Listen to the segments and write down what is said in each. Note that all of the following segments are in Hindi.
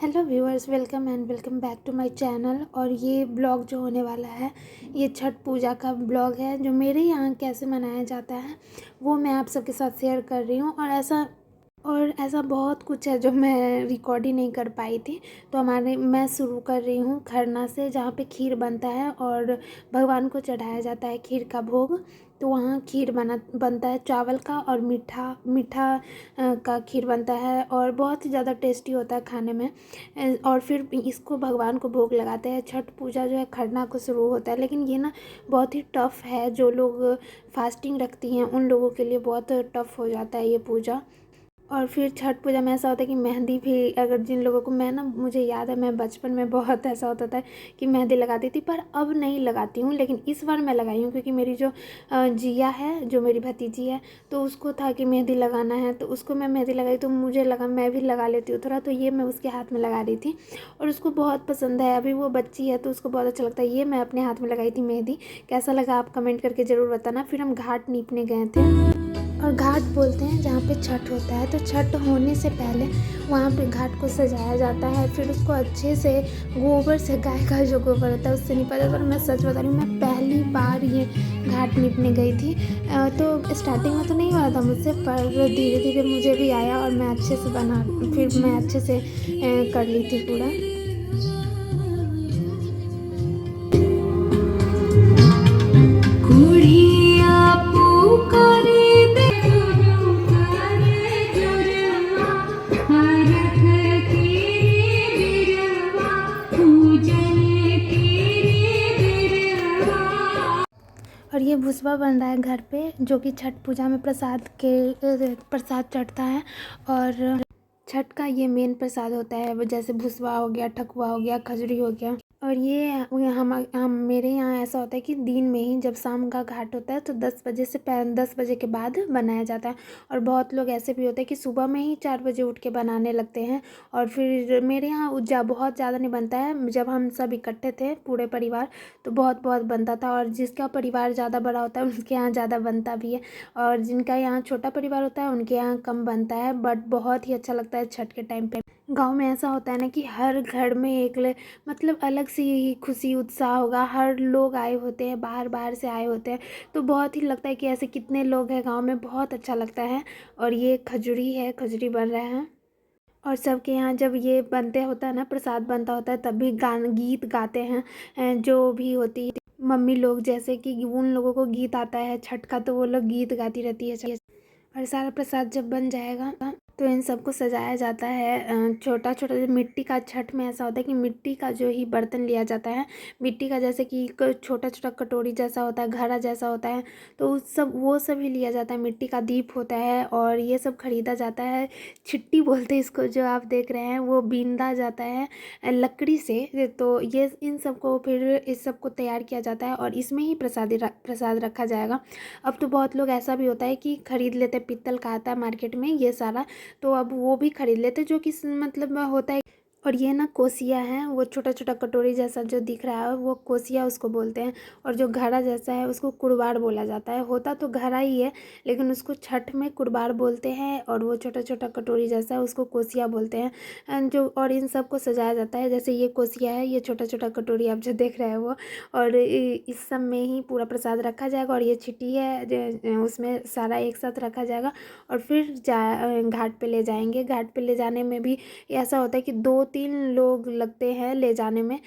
Hello viewers, welcome and welcome back to my channel. और ये ब्लॉग जो होने वाला है ये छठ पूजा का ब्लॉग है जो मेरे यहाँ कैसे मनाया जाता है वो मैं आप सबके साथ शेयर कर रही हूँ। और ऐसा बहुत कुछ है जो मैं रिकॉर्ड ही नहीं कर पाई थी। तो मैं शुरू कर रही हूँ खरना से, जहाँ पे खीर बनता है और भगवान को चढ़ाया जाता है खीर का भोग। तो वहाँ खीर बनता है चावल का, और मीठा मीठा का खीर बनता है और बहुत ही ज़्यादा टेस्टी होता है खाने में। और फिर इसको भगवान को भोग लगाते हैं। छठ पूजा जो है खरना को शुरू होता है, लेकिन ये ना बहुत ही टफ़ है। जो लोग फास्टिंग रखती हैं उन लोगों के लिए बहुत टफ़ हो जाता है ये पूजा। और फिर छठ पूजा में ऐसा होता है कि मेहंदी भी, अगर जिन लोगों को, मुझे याद है मैं बचपन में बहुत ऐसा होता था कि मेहंदी लगाती थी, पर अब नहीं लगाती हूँ। लेकिन इस बार मैं लगाई हूँ क्योंकि मेरी जो जिया है, जो मेरी भतीजी है, तो उसको था कि मेहंदी लगाना है, तो उसको मैं मेहंदी लगाई तो मुझे लगा मैं भी लगा लेती हूँ थोड़ा। तो ये मैं उसके हाथ में लगा रही थी और उसको बहुत पसंद है। अभी वो बच्ची है तो उसको बहुत अच्छा लगता है। ये मैं अपने हाथ में लगाई थी मेहंदी। कैसा लगा आप कमेंट करके ज़रूर बताना। फिर हम घाट नीपने गए थे, और घाट बोलते हैं जहाँ पे छठ होता है। तो छठ होने से पहले वहाँ पे घाट को सजाया जाता है, फिर उसको अच्छे से गोबर से, गाय का जो गोबर होता है उससे नीपा जाता है। और मैं सच बता रही हूँ, मैं पहली बार ये घाट नीपने गई थी। तो स्टार्टिंग में तो नहीं हुआ था मुझसे, पर धीरे धीरे मुझे भी आया और मैं अच्छे से फिर मैं अच्छे से कर ली थी पूरा। और ये भुसबा बन रहा है घर पे, जो कि छठ पूजा में प्रसाद चढ़ता है। और छठ का ये मेन प्रसाद होता है, वो जैसे भुसबा हो गया, ठकुआ हो गया, खजूरी हो गया। और ये हम मेरे यहाँ ऐसा होता है कि दिन में ही, जब शाम का घाट होता है तो 10 बजे के बाद बनाया जाता है। और बहुत लोग ऐसे भी होते हैं कि सुबह में ही 4 बजे उठ के बनाने लगते हैं। और फिर मेरे यहाँ बहुत ज़्यादा नहीं बनता है। जब हम सब इकट्ठे थे पूरे परिवार तो बहुत बहुत बनता था, और जिसका परिवार ज़्यादा बड़ा होता है उनके यहाँ ज़्यादा बनता भी है, और जिनका यहाँ छोटा परिवार होता है उनके यहाँ कम बनता है। बट बहुत ही अच्छा लगता है छठ के टाइम पे। गांव में ऐसा होता है ना कि हर घर में मतलब अलग सी खुशी उत्साह होगा। हर लोग आए होते हैं, बाहर बाहर से आए होते हैं, तो बहुत ही लगता है कि ऐसे कितने लोग हैं गांव में, बहुत अच्छा लगता है। और ये खजूरी बन रहा है। और सबके यहाँ जब ये बनते होता है ना, प्रसाद बनता होता है, तब भी गान गीत गाते हैं। जो भी होती है मम्मी लोग, जैसे कि उन लोगों को गीत आता है छठ का, तो वो लोग गीत गाती रहती है। और सारा प्रसाद जब बन जाएगा तो इन सबको सजाया जाता है। छोटा छोटा जो मिट्टी का, छठ में ऐसा होता है कि मिट्टी का जो ही बर्तन लिया जाता है। मिट्टी का जैसे कि छोटा छोटा कटोरी जैसा होता है, घड़ा जैसा होता है, तो वो सब ही लिया जाता है। मिट्टी का दीप होता है और ये सब खरीदा जाता है। छिट्टी बोलते हैं इसको, जो आप देख रहे हैं वो बींदा जाता है लकड़ी से। तो ये इन सबको फिर इस सब को तैयार किया जाता है और इसमें ही प्रसाद रखा जाएगा। अब तो बहुत लोग ऐसा भी होता है कि खरीद लेते, पीतल का आता है मार्केट में ये सारा, तो अब वो भी खरीद लेते, जो कि मतलब होता है। और ये ना कोसिया है, वो छोटा छोटा कटोरी जैसा जो दिख रहा है वो कोसिया उसको बोलते हैं। और जो घड़ा जैसा है उसको कुड़बार बोला जाता है। होता तो घड़ा ही है, लेकिन उसको छठ में कुड़बार बोलते हैं। और वो छोटा छोटा कटोरी जैसा है उसको कोसिया बोलते हैं। और इन सब को सजाया जाता है। जैसे ये कोसिया है, ये छोटा छोटा कटोरी आप जो देख रहे हैं वो। और इस सब में ही पूरा प्रसाद रखा जाएगा। और ये छिटी है, उसमें सारा एक साथ रखा जाएगा। और फिर घाट पे ले जाएंगे। घाट पे ले जाने में भी ऐसा होता है कि 2-3 लोग लगते हैं ले जाने में।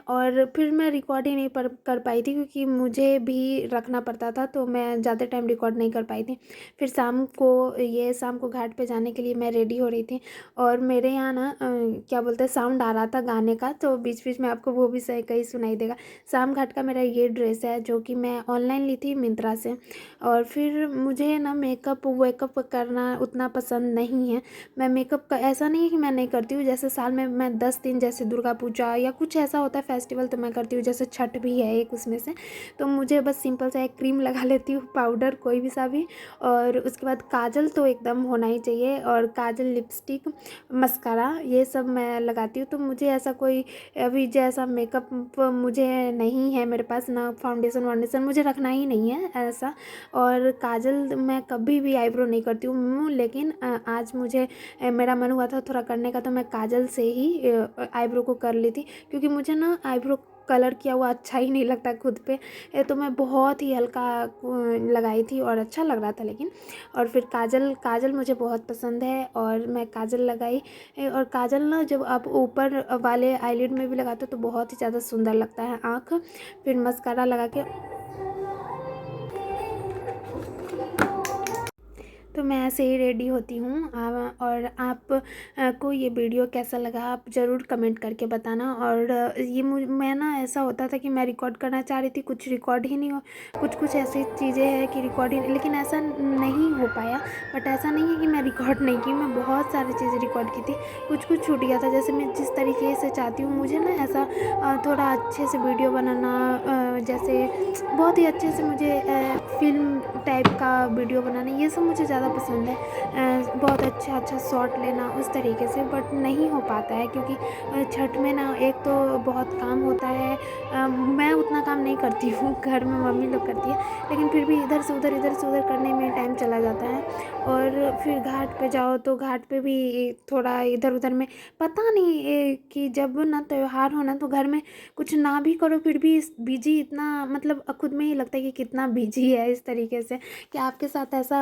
और फिर मैं रिकॉर्ड ही नहीं कर पाई थी, क्योंकि मुझे भी रखना पड़ता था, तो मैं ज़्यादा टाइम रिकॉर्ड नहीं कर पाई थी। फिर शाम को घाट पे जाने के लिए मैं रेडी हो रही थी। और मेरे यहाँ ना क्या बोलते हैं, साउंड आ रहा था गाने का, तो बीच बीच में आपको वो भी सही कहीं सुनाई देगा। शाम घाट का मेरा ये ड्रेस है, जो कि मैं ऑनलाइन ली थी मिंत्रा से। और फिर मुझे ना मेकअप वेकअप करना उतना पसंद नहीं है। मैं मेकअप का, ऐसा नहीं है कि मैं नहीं करती हूँ, जैसे साल में मैं 10 दिन, जैसे दुर्गा पूजा या कुछ ऐसा होता है फेस्टिवल, तो मैं करती हूँ। जैसे छठ भी है एक उसमें से, तो मुझे बस सिंपल सा एक क्रीम लगा लेती हूँ, पाउडर कोई भी सा भी। और उसके बाद काजल तो एकदम होना ही चाहिए, और काजल, लिपस्टिक, मस्कारा, ये सब मैं लगाती हूँ। तो मुझे ऐसा कोई अभी जैसा मेकअप मुझे नहीं है मेरे पास, ना फाउंडेशन वाउंडेशन मुझे रखना ही नहीं है ऐसा। और काजल मैं कभी भी आईब्रो नहीं करती हूँ, लेकिन आज मुझे मेरा मन हुआ था थोड़ा करने का, तो मैं काजल से ही आईब्रो को कर ली थी, क्योंकि मुझे ना आईब्रो कलर किया हुआ अच्छा ही नहीं लगता खुद पे। तो मैं बहुत ही हल्का लगाई थी और अच्छा लग रहा था लेकिन। और फिर काजल मुझे बहुत पसंद है और मैं काजल लगाई। और काजल ना जब आप ऊपर वाले आईलिड में भी लगाते हो तो बहुत ही ज़्यादा सुंदर लगता है आँख। फिर मस्कारा लगा के तो मैं ऐसे ही रेडी होती हूँ। और आप को ये वीडियो कैसा लगा आप ज़रूर कमेंट करके बताना। और ये मैं ना ऐसा होता था कि मैं रिकॉर्ड करना चाह रही थी, कुछ रिकॉर्ड ही नहीं हो, कुछ ऐसी चीज़ें हैं कि रिकॉर्ड ही, लेकिन ऐसा नहीं हो पाया। बट ऐसा नहीं है कि मैं रिकॉर्ड नहीं की, मैं बहुत सारी चीज़ें रिकॉर्ड की थी, कुछ छूट गया था। जैसे मैं जिस तरीके से चाहती हूँ मुझे ना ऐसा थोड़ा अच्छे से वीडियो बनाना, जैसे बहुत ही अच्छे से मुझे फिल्म टाइप का वीडियो बनाना, ये सब मुझे ज़्यादा पसंद है। बहुत अच्छा शॉट लेना उस तरीके से, बट नहीं हो पाता है क्योंकि छठ में ना एक तो बहुत काम होता है। मैं उतना काम नहीं करती हूँ, घर में मम्मी लोग करती है, लेकिन फिर भी इधर से उधर करने में टाइम चला जाता है। और फिर घाट पे जाओ तो घाट पे भी थोड़ा इधर उधर में पता नहीं कि जब ना त्यौहार हो ना तो घर में कुछ ना भी करो फिर भी बिजी इतना, मतलब खुद में ही लगता है कि कितना बिजी है। इस तरीके से कि आपके साथ ऐसा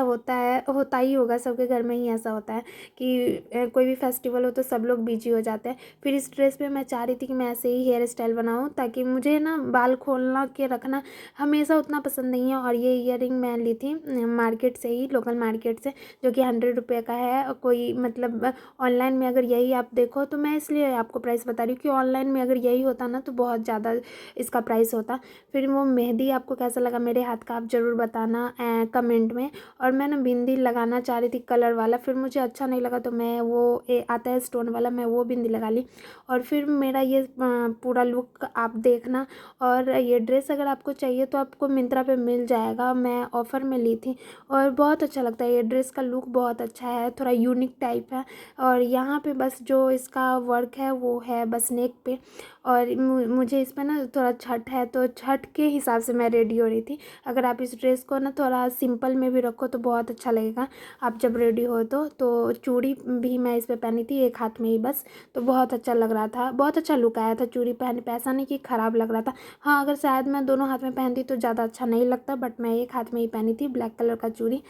होता ही होगा, सबके घर में ही ऐसा होता है कि कोई भी फेस्टिवल हो तो सब लोग बिजी हो जाते हैं। फिर इस ड्रेस पे मैं चाह रही थी कि मैं ऐसे ही हेयर स्टाइल बनाऊँ, ताकि मुझे ना बाल खोलना के रखना हमेशा उतना पसंद नहीं है। और ये ईयरिंग मैं ली थी मार्केट से ही, लोकल मार्केट से, जो कि 100 रुपये का है। और कोई मतलब ऑनलाइन में अगर यही आप देखो तो मैं इसलिए आपको प्राइस बता रही हूँ कि ऑनलाइन में अगर यही होता ना तो बहुत ज़्यादा इसका प्राइस होता। फिर वो मेहंदी आपको कैसा लगा मेरे हाथ का आप ज़रूर बताना कमेंट में। और मैं ना बिंदी लगाना चाह रही थी कलर वाला, फिर मुझे अच्छा नहीं लगा तो मैं वो आता है स्टोन वाला, मैं वो बिंदी लगा ली। और फिर मेरा ये पूरा लुक आप देखना। और ये ड्रेस अगर आपको चाहिए तो आपको मिंत्रा पे मिल जाएगा, मैं ऑफ़र में ली थी और बहुत अच्छा लगता है। ये ड्रेस का लुक बहुत अच्छा है, थोड़ा यूनिक टाइप है। और यहाँ पे बस जो इसका वर्क है वो है बस नेक पे। और मुझे इस पर ना थोड़ा छठ है तो छठ के हिसाब से मैं रेडी हो रही थी। अगर आप इस ड्रेस को ना थोड़ा सिंपल में भी रखो तो बहुत अच्छा लगेगा आप जब रेडी हो तो चूड़ी भी मैं इस पे पहनी थी एक हाथ में ही बस, तो बहुत अच्छा लग रहा था, बहुत अच्छा लुक आया था चूड़ी पहनने पे, ऐसा नहीं कि ख़राब लग रहा था। हाँ, अगर शायद मैं दोनों हाथ में पहनती तो ज़्यादा अच्छा नहीं लगता, बट मैं एक हाथ में ही पहनी थी ब्लैक कलर का चूड़ी।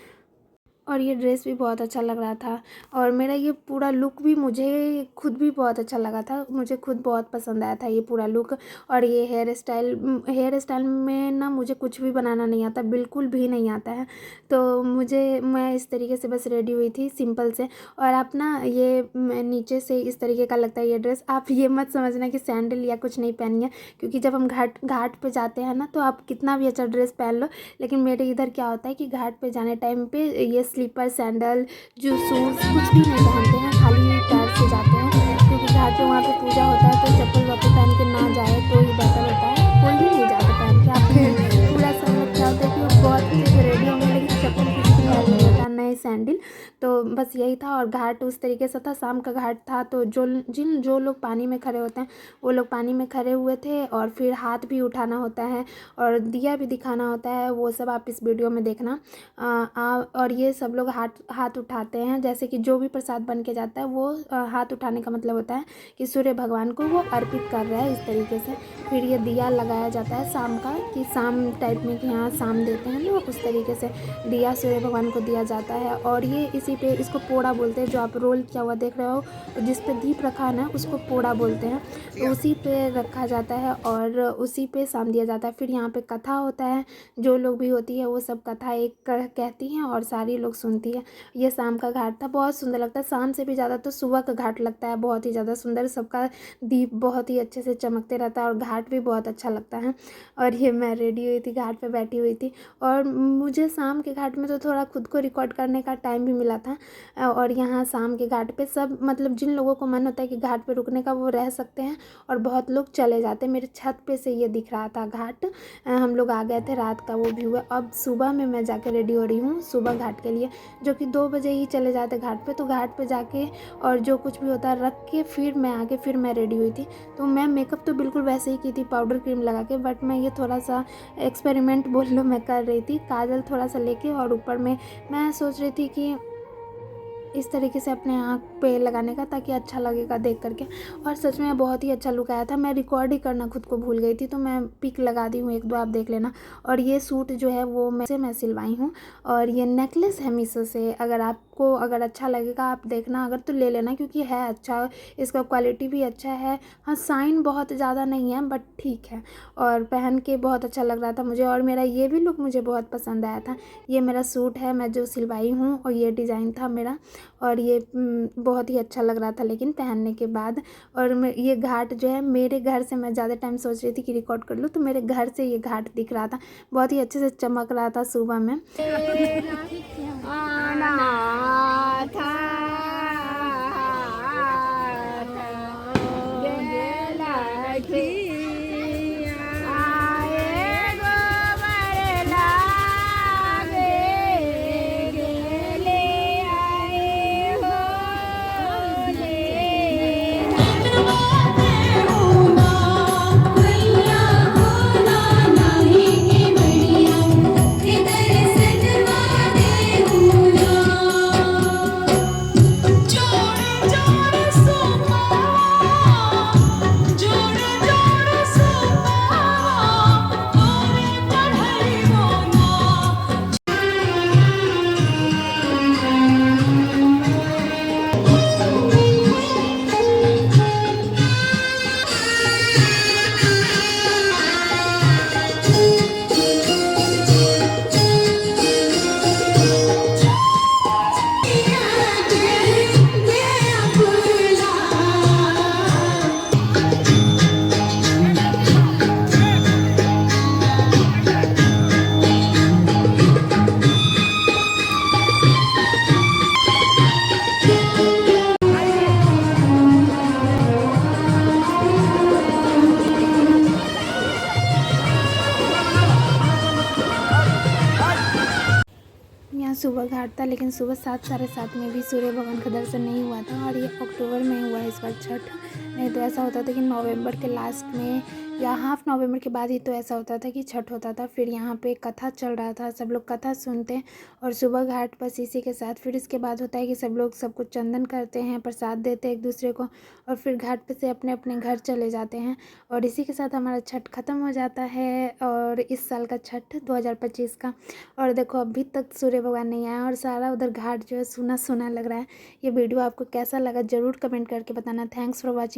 और ये ड्रेस भी बहुत अच्छा लग रहा था और मेरा ये पूरा लुक भी मुझे खुद भी बहुत अच्छा लगा था, मुझे खुद बहुत पसंद आया था ये पूरा लुक। और ये हेयर स्टाइल में ना मुझे कुछ भी बनाना नहीं आता, बिल्कुल भी नहीं आता है। तो मैं इस तरीके से बस रेडी हुई थी सिंपल से। और आप ना ये नीचे से इस तरीके का लगता है ये ड्रेस, आप ये मत समझना कि सैंडल या कुछ नहीं पहनी है, क्योंकि जब हम घाट पे जाते हैं ना तो आप कितना भी अच्छा ड्रेस पहन लो, लेकिन मेरे इधर क्या होता है कि घाट पे जाने टाइम पे ये स्लीपर सैंडल जो शूज़ कुछ भी नहीं पहनते हैं, खाली पैर से जाते हैं, क्योंकि घाट पे वहाँ पे पूजा होता है तो चप्पल वप्पल पहन के ना जाए तो ही बेहतर होता है। कोई भी नहीं जाता पहन के, आप पूरा सब लोग क्या होता है कि बहुत अच्छे से रेडी होंगे लेकिन चप्पल किसी के पैर में नहीं होता, नए सैंडल। तो बस यही था। और घाट उस तरीके से था, शाम का घाट था, तो जो लोग पानी में खड़े होते हैं वो लोग पानी में खड़े हुए थे। और फिर हाथ भी उठाना होता है और दिया भी दिखाना होता है, वो सब आप इस वीडियो में देखना। और ये सब लोग हाथ उठाते हैं, जैसे कि जो भी प्रसाद बन के जाता है वो हाथ उठाने का मतलब होता है कि सूर्य भगवान को वो अर्पित कर रहा है इस तरीके से। फिर ये दिया लगाया जाता है शाम का, कि शाम टाइप में कि हाँ शाम देते हैं ना, उस तरीके से दिया सूर्य भगवान को दिया जाता है। और ये इसी पे इसको पोड़ा बोलते हैं, जो आप रोल किया हुआ देख रहे हो जिस पे दीप रखा है ना उसको पोड़ा बोलते हैं। तो उसी पे रखा जाता है और उसी पे शाम दिया जाता है। फिर यहाँ पे कथा होता है, जो लोग भी होती है वो सब कथा एक कहती हैं और सारी लोग सुनती है। ये शाम का घाट था, बहुत सुंदर लगता है, शाम से भी ज़्यादा तो सुबह का घाट लगता है बहुत ही ज़्यादा सुंदर, सबका दीप बहुत ही अच्छे से चमकते रहता है और घाट भी बहुत अच्छा लगता है। और ये मैं रेडी हुई थी, घाट पे बैठी हुई थी और मुझे शाम के घाट में तो थोड़ा खुद को रिकॉर्ड करने का टाइम भी मिला था। और यहाँ शाम के घाट पे सब, मतलब जिन लोगों को मन होता है कि घाट पे रुकने का वो रह सकते हैं और बहुत लोग चले जाते हैं। मेरे छत पे से ये दिख रहा था घाट, हम लोग आ गए थे, रात का वो व्यू है। अब सुबह में मैं जाके रेडी हो रही हूँ सुबह घाट के लिए, जो कि 2 बजे ही चले जाते घाट पे। तो घाट पे जाके और जो कुछ भी होता है रख के फिर मैं आके फिर मैं रेडी हुई थी। तो मैं मेकअप तो बिल्कुल वैसे ही की थी, पाउडर क्रीम लगा के, बट मैं ये थोड़ा सा एक्सपेरिमेंट बोल लो मैं कर रही थी, काजल थोड़ा सा लेके और ऊपर में मैं सोच रही थी कि इस तरीके से अपने आँख पे लगाने का, ताकि अच्छा लगेगा देख करके। और सच में बहुत ही अच्छा लुक आया था। मैं रिकॉर्ड ही करना खुद को भूल गई थी, तो मैं पिक लगा दी हूँ 1-2, आप देख लेना। और ये सूट जो है वो मैं सिलवाई हूँ, और ये नेकलेस है मीशो से। अगर अच्छा लगेगा आप देखना, अगर तो ले लेना, क्योंकि है अच्छा, इसका क्वालिटी भी अच्छा है। हाँ, साइन बहुत ज़्यादा नहीं है बट ठीक है, और पहन के बहुत अच्छा लग रहा था मुझे। और मेरा ये भी लुक मुझे बहुत पसंद आया था। ये मेरा सूट है मैं जो सिलवाई हूँ, और ये डिज़ाइन था मेरा, और ये बहुत ही अच्छा लग रहा था लेकिन पहनने के बाद। और ये घाट जो है मेरे घर से, मैं ज़्यादा टाइम सोच रही थी कि रिकॉर्ड कर लूँ, तो मेरे घर से ये घाट दिख रहा था, बहुत ही अच्छे से चमक रहा था सुबह में। यहाँ सुबह घाट था, लेकिन सुबह 7, साढ़े 7 में भी सूर्य भगवान का दर्शन नहीं हुआ था, और ये अक्टूबर में हुआ है इस बार छठ। नहीं तो ऐसा होता था कि नवंबर के लास्ट में या हाफ नवंबर के बाद ही तो ऐसा होता था कि छठ होता था। फिर यहाँ पे कथा चल रहा था, सब लोग कथा सुनते हैं, और सुबह घाट बस इसी के साथ। फिर इसके बाद होता है कि सब लोग सबको चंदन करते हैं, प्रसाद देते हैं एक दूसरे को, और फिर घाट पे से अपने अपने घर चले जाते हैं। और इसी के साथ हमारा छठ ख़त्म हो जाता है, और इस साल का छठ 2025 का। और देखो अभी तक सूर्य भगवान नहीं आया, और सारा उधर घाट जो है सूना सूना लग रहा है। ये वीडियो आपको कैसा लगा ज़रूर कमेंट करके बताना। Thanks for watching.